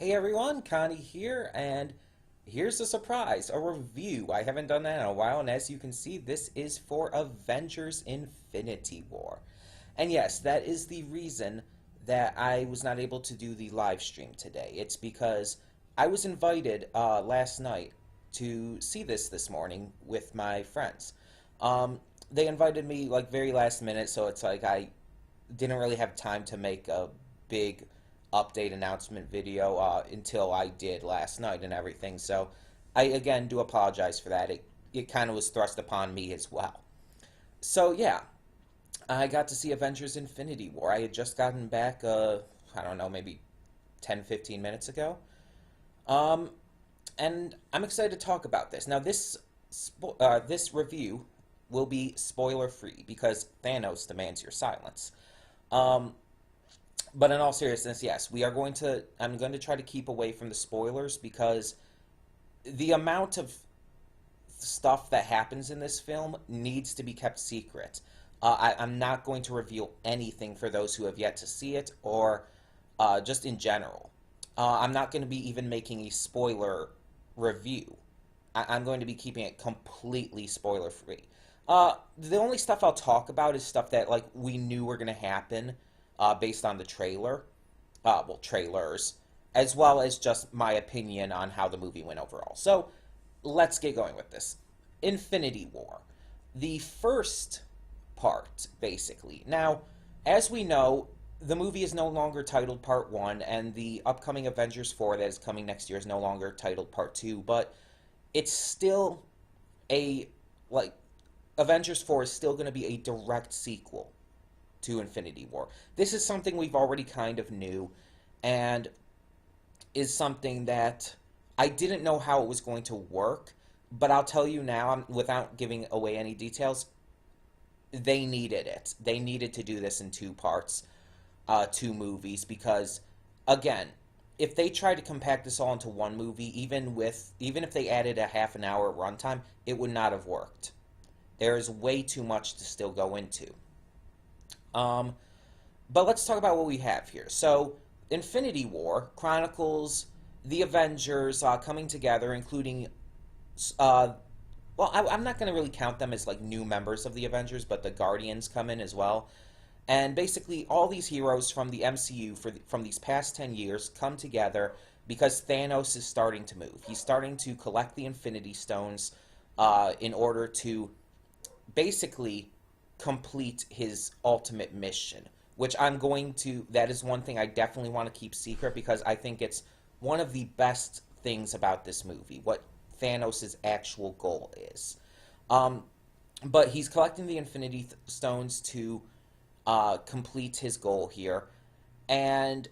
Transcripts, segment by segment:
Hey everyone, Connie here, and here's a surprise, a review. I haven't done that in a while, and as you can see, this is for Avengers Infinity War. And yes, that is the reason that I was not able to do the live stream today. It's because I was invited last night to see this morning with my friends. They invited me like very last minute, so it's like I didn't really have time to make a big update announcement video until I did last night and everything. So I again do apologize for that. It kind of was thrust upon me as well. So yeah, I got to see Avengers Infinity War. I had just gotten back I don't know, maybe 10-15 minutes ago. Um and I'm excited to talk about this. Now this review will be spoiler free because Thanos demands your silence. Um but in all seriousness, yes, I'm going to try to keep away from the spoilers because the amount of stuff that happens in this film needs to be kept secret. I'm not going to reveal anything for those who have yet to see it or just in general. I'm not going to be even making a spoiler review. I'm going to be keeping it completely spoiler free. The only stuff I'll talk about is stuff that like we knew were going to happen based on the trailer, trailers, as well as just my opinion on how the movie went overall. So let's get going with this. Infinity War, the first part, basically. Now, as we know, the movie is no longer titled Part 1, and the upcoming Avengers 4 that is coming next year is no longer titled Part 2, but it's still a, like, Avengers 4 is still going to be a direct sequel to Infinity War. This is something we've already kind of knew, and is something that I didn't know how it was going to work, but I'll tell you now, without giving away any details, they needed it. They needed to do this in two parts, two movies, because, again, if they tried to compact this all into one movie, even if they added a half an hour runtime, it would not have worked. There is way too much to still go into. Um, but let's talk about what we have here. So, Infinity War chronicles the Avengers coming together, including, uh, I'm not going to really count them as like new members of the Avengers, but the Guardians come in as well. And basically, all these heroes from the MCU from these past 10 years come together because Thanos is starting to move. He's starting to collect the Infinity Stones in order to basically complete his ultimate mission, which that is one thing I definitely want to keep secret because I think it's one of the best things about this movie, what Thanos' actual goal is. Um, but he's collecting the Infinity Stones to complete his goal here, and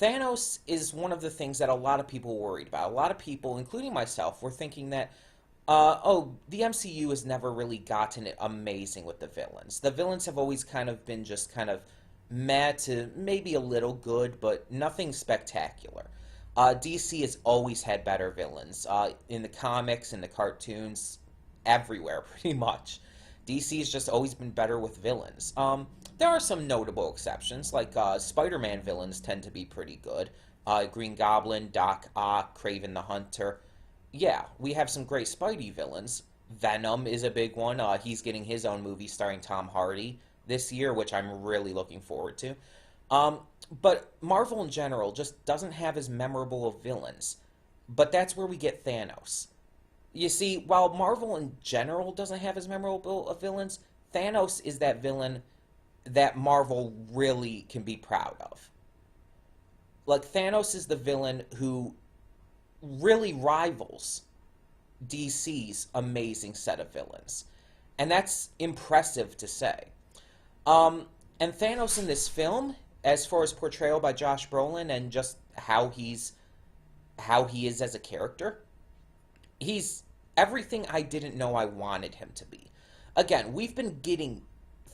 Thanos is one of the things that a lot of people worried about. A lot of people, including myself, were thinking that the MCU has never really gotten it amazing with the villains. The villains have always kind of been just kind of meh to maybe a little good, but nothing spectacular. DC has always had better villains. In the comics, in the cartoons, everywhere, pretty much. DC has just always been better with villains. There are some notable exceptions, like Spider-Man villains tend to be pretty good. Green Goblin, Doc Ock, Kraven the Hunter. Yeah, we have some great Spidey villains. Venom is a big one. He's getting his own movie starring Tom Hardy this year, which I'm really looking forward to. Um, but Marvel in general just doesn't have as memorable of villains. But that's where we get Thanos. You see, while Marvel in general doesn't have as memorable of villains, Thanos is that villain that Marvel really can be proud of. Like, Thanos is the villain who really rivals DC's amazing set of villains. And that's impressive to say. And Thanos in this film, as far as portrayal by Josh Brolin and just how he is as a character, he's everything I didn't know I wanted him to be. Again, we've been getting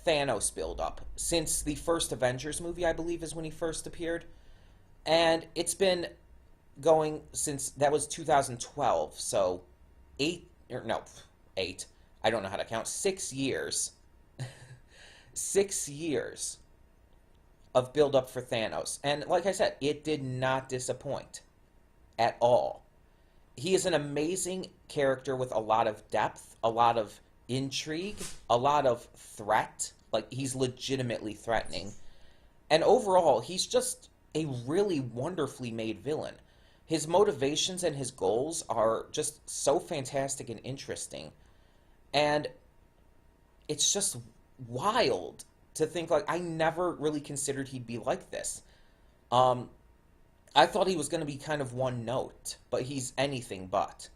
Thanos build up since the first Avengers movie, I believe, is when he first appeared. And it's been going since that was 2012, so 8. I don't know how to count. 6 years. 6 years of build up for Thanos. And like I said, it did not disappoint at all. He is an amazing character with a lot of depth, a lot of intrigue, a lot of threat. Like, he's legitimately threatening. And overall, he's just a really wonderfully made villain. His motivations and his goals are just so fantastic and interesting. And it's just wild to think, like, I never really considered he'd be like this. Um, I thought he was going to be kind of one note, but he's anything but.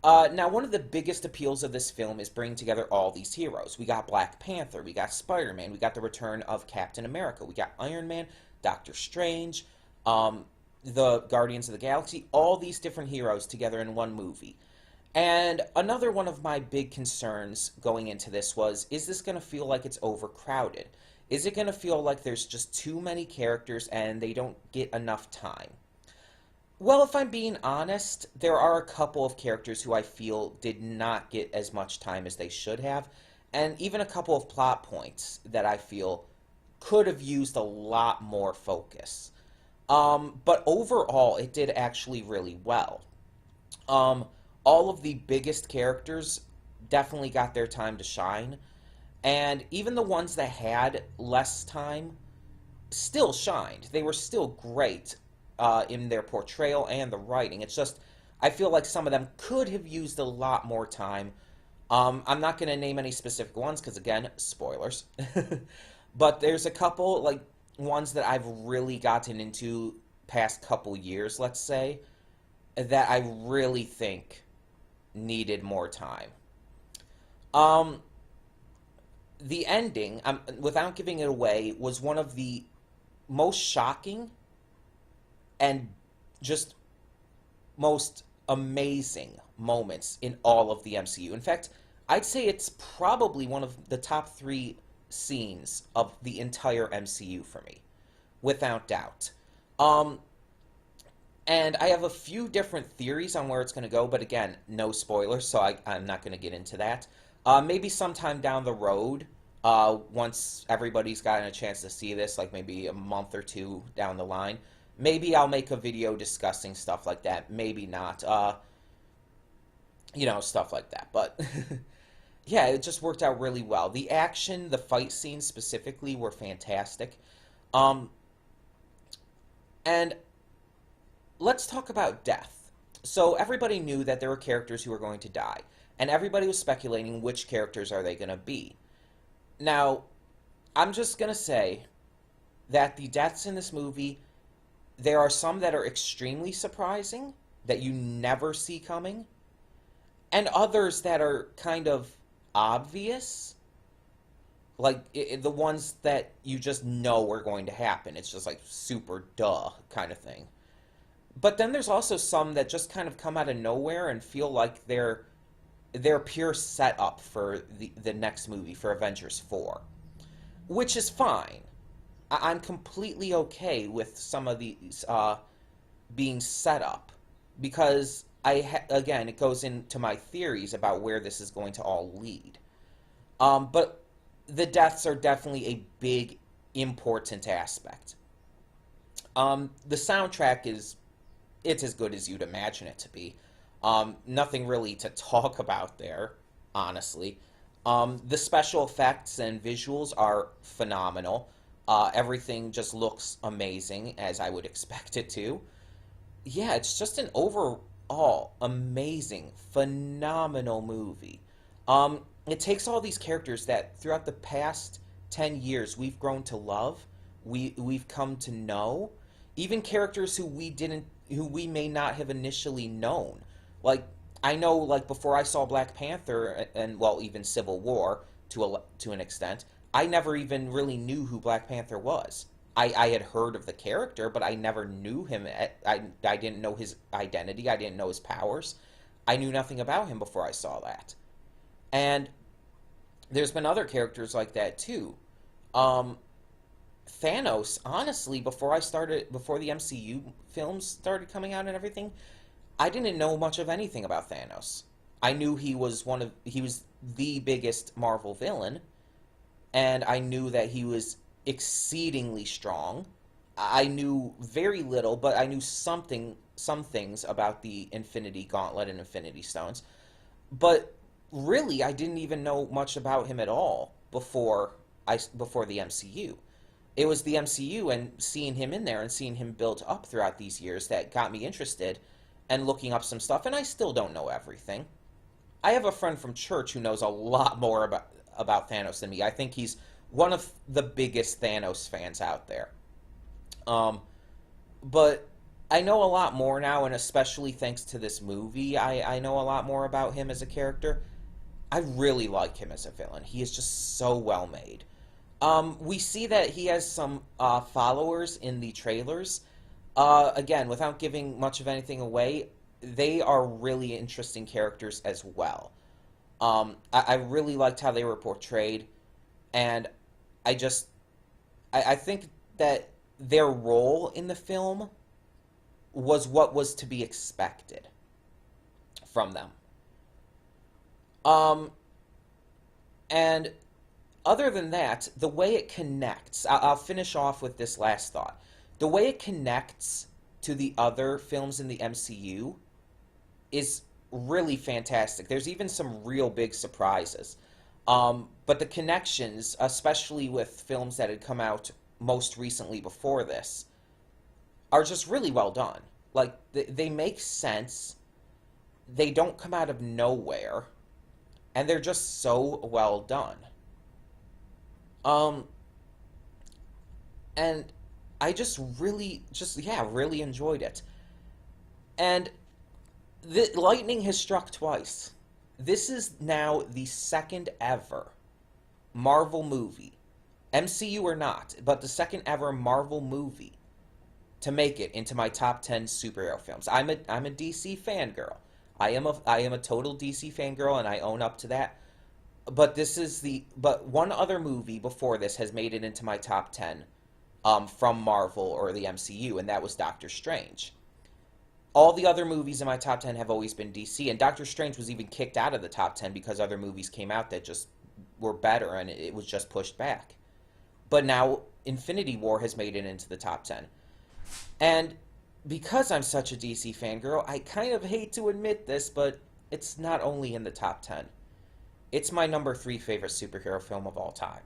Now, one of the biggest appeals of this film is bringing together all these heroes. We got Black Panther, we got Spider-Man, we got the return of Captain America, we got Iron Man, Doctor Strange, the Guardians of the Galaxy, all these different heroes together in one movie. And another one of my big concerns going into this was, is this going to feel like it's overcrowded? Is it going to feel like there's just too many characters and they don't get enough time? Well, if I'm being honest, there are a couple of characters who I feel did not get as much time as they should have, and even a couple of plot points that I feel could have used a lot more focus. But overall, it did actually really well. All of the biggest characters definitely got their time to shine, and even the ones that had less time still shined. They were still great in their portrayal and the writing. It's just, I feel like some of them could have used a lot more time. I'm not going to name any specific ones because, again, spoilers. But there's a couple, like, ones that I've really gotten into past couple years, let's say, that I really think needed more time. The ending, without giving it away, was one of the most shocking and just most amazing moments in all of the MCU. In fact, I'd say it's probably one of the top 3 scenes of the entire MCU for me, without doubt. And I have a few different theories on where it's going to go, but again, no spoilers, so I'm not going to get into that. Maybe sometime down the road, once everybody's gotten a chance to see this, like maybe a month or 2 down the line, maybe I'll make a video discussing stuff like that. Maybe not. Stuff like that. But yeah, it just worked out really well. The action, the fight scenes specifically were fantastic. And let's talk about death. So everybody knew that there were characters who were going to die, and everybody was speculating which characters are they going to be. Now, I'm just going to say that the deaths in this movie, there are some that are extremely surprising, that you never see coming, and others that are kind of obvious, like the ones that you just know are going to happen. It's just like super duh kind of thing. But then there's also some that just kind of come out of nowhere and feel like they're pure setup for the next movie, for Avengers 4. Which is fine. I'm completely okay with some of these being set up. Because, again, it goes into my theories about where this is going to all lead. But the deaths are definitely a big, important aspect. The soundtrack it's as good as you'd imagine it to be. Nothing really to talk about there, honestly. The special effects and visuals are phenomenal. Everything just looks amazing, as I would expect it to. Yeah, it's just an overall amazing, phenomenal movie. It takes all these characters that throughout the past 10 years we've grown to love, we've come to know, even characters who we may not have initially known. Like, I know, like, before I saw Black Panther, and, well, even Civil War, to an extent, I never even really knew who Black Panther was. I had heard of the character, but I never knew him. I didn't know his identity. I didn't know his powers. I knew nothing about him before I saw that. And there's been other characters like that, too. Thanos, honestly, before the MCU films started coming out and everything, I didn't know much of anything about Thanos. I knew he was the biggest Marvel villain, and I knew that he was exceedingly strong. I knew very little, but I knew some things about the Infinity Gauntlet and Infinity Stones. But really, I didn't even know much about him at all before the MCU. It was the MCU and seeing him in there and seeing him built up throughout these years that got me interested and looking up some stuff. And I still don't know everything. I have a friend from church who knows a lot more about Thanos than me. I think he's one of the biggest Thanos fans out there. Um, but I know a lot more now, and especially thanks to this movie, I know a lot more about him as a character. I really like him as a villain. He is just so well made. We see that he has some followers in the trailers. Again, without giving much of anything away, they are really interesting characters as well. I really liked how they were portrayed, and I just I think that their role in the film was what was to be expected from them. Um, and other than that, the way it connects, I'll finish off with this last thought. The way it connects to the other films in the MCU is really fantastic. There's even some real big surprises. But the connections, especially with films that had come out most recently before this, are just really well done. Like, they make sense. They don't come out of nowhere. And they're just so well done. Um, and I just really, yeah, really enjoyed it. And the lightning has struck twice. This is now the second ever Marvel movie, MCU or not, but the second ever Marvel movie to make it into my top 10 superhero films. I'm a DC fangirl. I am a total DC fangirl, and I own up to that. But one other movie before this has made it into my top 10 from Marvel or the MCU, and that was Doctor Strange. All the other movies in my top 10 have always been DC, and Doctor Strange was even kicked out of the top 10 because other movies came out that just were better, and it was just pushed back. But now Infinity War has made it into the top 10. And because I'm such a DC fangirl, I kind of hate to admit this, but it's not only in the top 10. It's my number 3 favorite superhero film of all time.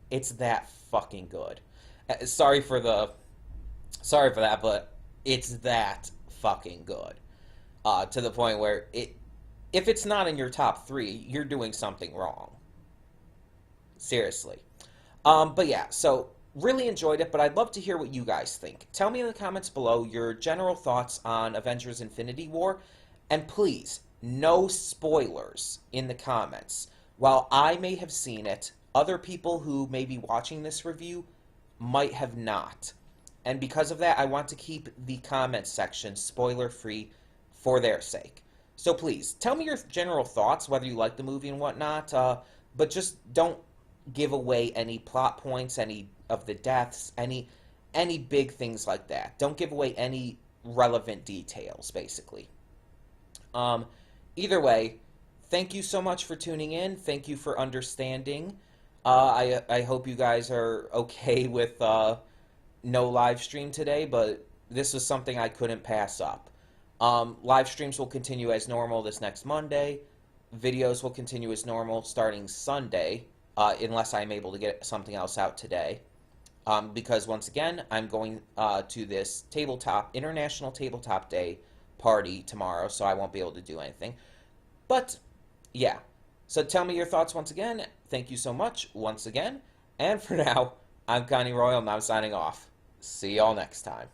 It's that fucking good. Sorry for that, but it's that fucking good. To the point where if it's not in your top 3, you're doing something wrong. Seriously. But yeah, so really enjoyed it, but I'd love to hear what you guys think. Tell me in the comments below your general thoughts on Avengers Infinity War, and please, no spoilers in the comments. While I may have seen it, other people who may be watching this review might have not. And because of that, I want to keep the comments section spoiler-free for their sake. So please, tell me your general thoughts, whether you like the movie and whatnot, but just don't give away any plot points, any of the deaths, any big things like that. Don't give away any relevant details, basically. Either way, thank you so much for tuning in. Thank you for understanding. I hope you guys are okay with no live stream today, but this was something I couldn't pass up. Live streams will continue as normal this next Monday. Videos will continue as normal starting Sunday, unless I'm able to get something else out today. Because once again, I'm going to this International Tabletop Day party tomorrow, so I won't be able to do anything. But, yeah. So tell me your thoughts once again. Thank you so much once again. And for now, I'm Connie Royal, and I'm signing off. See y'all next time.